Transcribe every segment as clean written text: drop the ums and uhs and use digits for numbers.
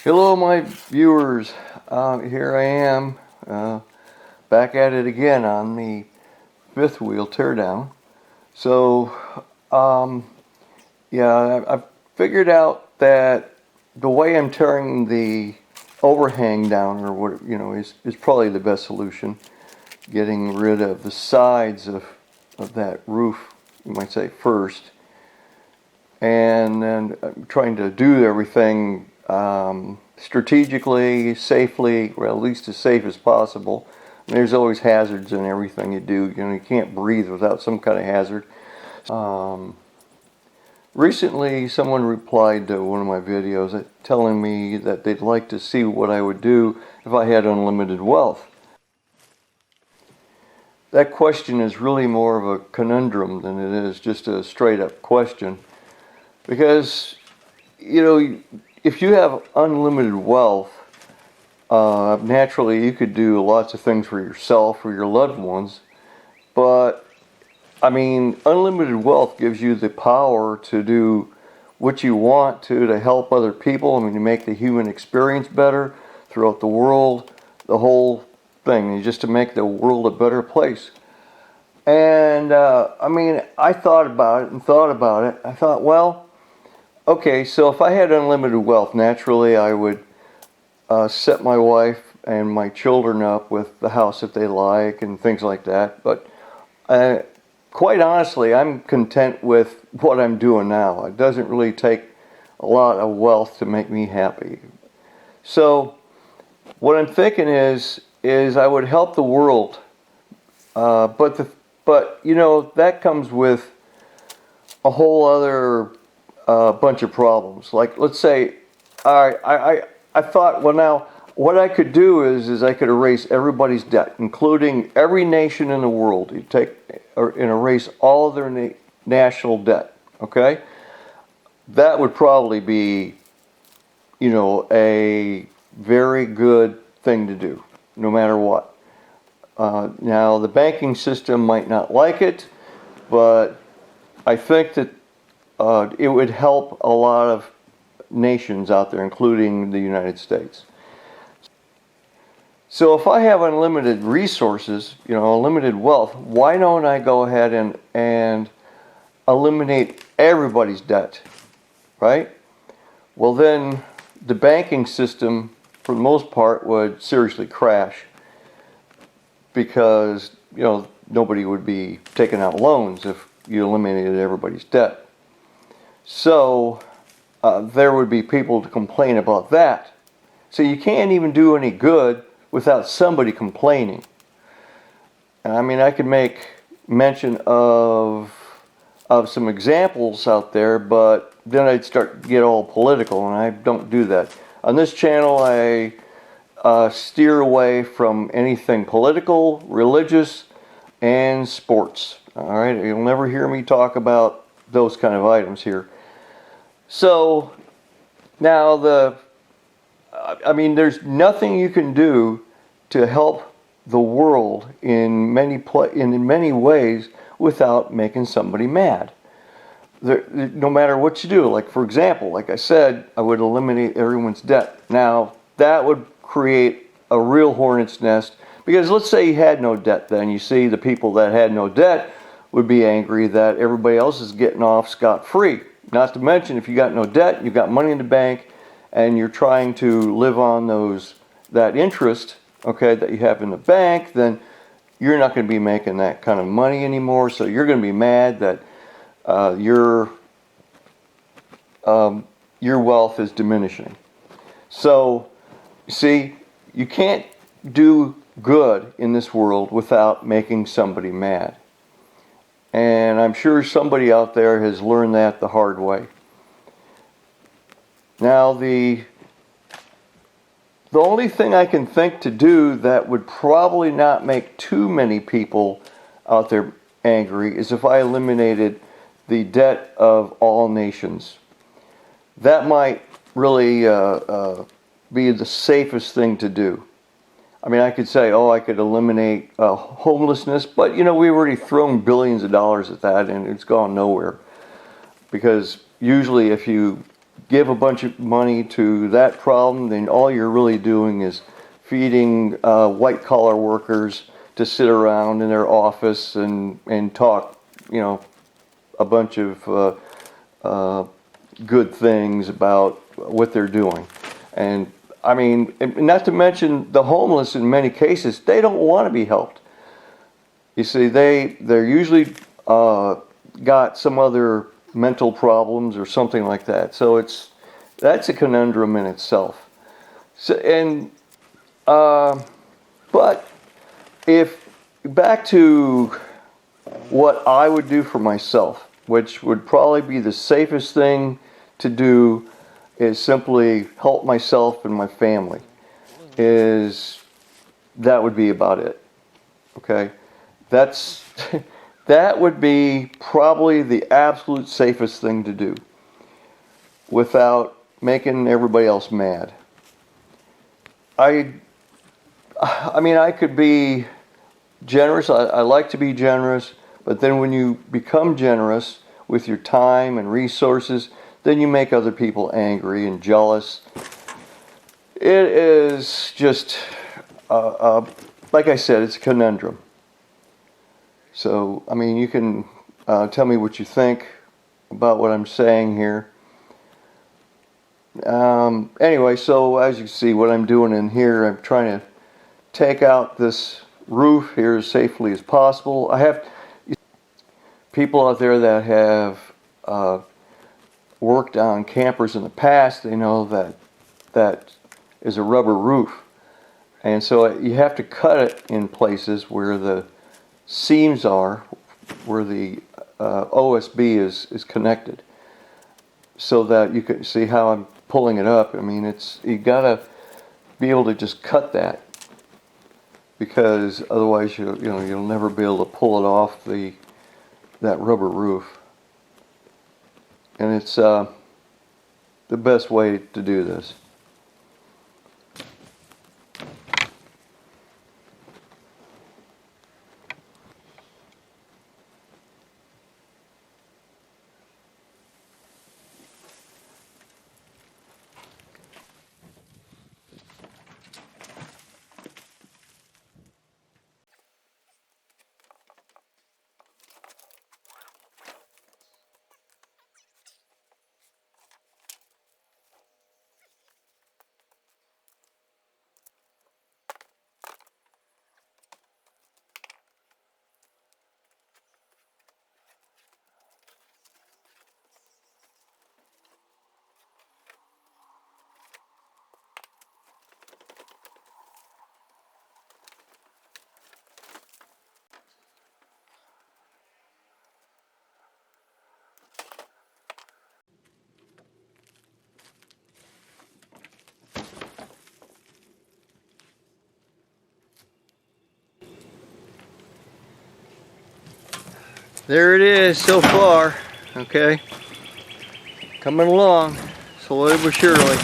Hello, my viewers. Here I am, back at it again on the fifth wheel teardown. So, yeah, I've figured out that the way I'm tearing the overhang down, or what is probably the best solution. Getting rid of the sides of that roof, you might say, first, and then I'm trying to do everything strategically, safely, or at least as safe as possible. And there's always hazards in everything you do. You can't breathe without some kind of hazard. Recently, someone replied to one of my videos telling me that they'd like to see what I would do if I had unlimited wealth. That question is really more of a conundrum than it is just a straight up question. Because, if you have unlimited wealth, naturally you could do lots of things for yourself or your loved ones. But, unlimited wealth gives you the power to do what you want to help other people. To make the human experience better throughout the world, the whole thing, just to make the world a better place. And, I thought about it and thought about it. I thought, well, okay, so if I had unlimited wealth, naturally I would set my wife and my children up with the house that they like and things like that. But quite honestly, I'm content with what I'm doing now. It doesn't really take a lot of wealth to make me happy. So what I'm thinking is I would help the world, but that comes with a whole other bunch of problems. Like, let's say, I thought, well, now what I could do is I could erase everybody's debt, including every nation in the world. You take and erase all of their national debt. Okay, that would probably be, a very good thing to do, no matter what. Now, the banking system might not like it, but I think that it would help a lot of nations out there, including the United States. So if I have unlimited resources, unlimited wealth, why don't I go ahead and eliminate everybody's debt, right? Well, then the banking system, for the most part, would seriously crash, because nobody would be taking out loans if you eliminated everybody's debt. So there would be people to complain about that. So you can't even do any good without somebody complaining. I could make mention of some examples out there, but then I'd start to get all political, and I don't do that. On this channel, I steer away from anything political, religious, and sports. All right, you'll never hear me talk about those kind of items here. So now there's nothing you can do to help the world in many ways without making somebody mad. No matter what you do, like, for example, like I said, I would eliminate everyone's debt. Now that would create a real hornet's nest, because let's say you had no debt, then you see the people that had no debt would be angry that everybody else is getting off scot-free. Not to mention, if you got no debt, you've got money in the bank, and you're trying to live on that interest, okay, that you have in the bank, then you're not going to be making that kind of money anymore. So you're going to be mad that your wealth is diminishing. So, see, you can't do good in this world without making somebody mad. And I'm sure somebody out there has learned that the hard way. Now, the only thing I can think to do that would probably not make too many people out there angry is if I eliminated the debt of all nations. That might really be the safest thing to do. I could say, I could eliminate homelessness, but we've already thrown billions of dollars at that, and it's gone nowhere. Because usually if you give a bunch of money to that problem, then all you're really doing is feeding white collar workers to sit around in their office and talk, you know, a bunch of good things about what they're doing. And I mean, not to mention the homeless in many cases, they don't want to be helped. You see, they're usually got some other mental problems or something like that. So that's a conundrum in itself. So, but if back to what I would do for myself, which would probably be the safest thing to do, is simply help myself and my family. That would be about it. Okay, that would be probably the absolute safest thing to do without making everybody else mad. I mean, I could be generous. I like to be generous, but then when you become generous with your time and resources, then you make other people angry and jealous. It is just, like I said, it's a conundrum. So, I mean, you can tell me what you think about what I'm saying here. Anyway, so as you can see, what I'm doing in here, I'm trying to take out this roof here as safely as possible. I have people out there that have worked on campers in the past. They know that is a rubber roof, and so you have to cut it in places where the seams are, where the OSB is connected, so that you can see how I'm pulling it up. I mean, you gotta be able to just cut that, because otherwise you'll never be able to pull it off that rubber roof. And it's the best way to do this. There it is so far. Okay, coming along slowly but surely.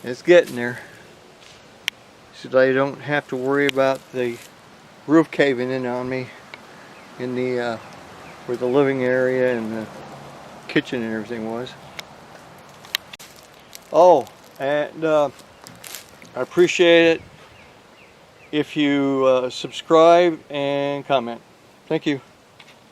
It's getting there, so that I don't have to worry about the roof caving in on me in the where the living area and the kitchen and everything was. Oh, and I appreciate it if you subscribe and comment. Thank you.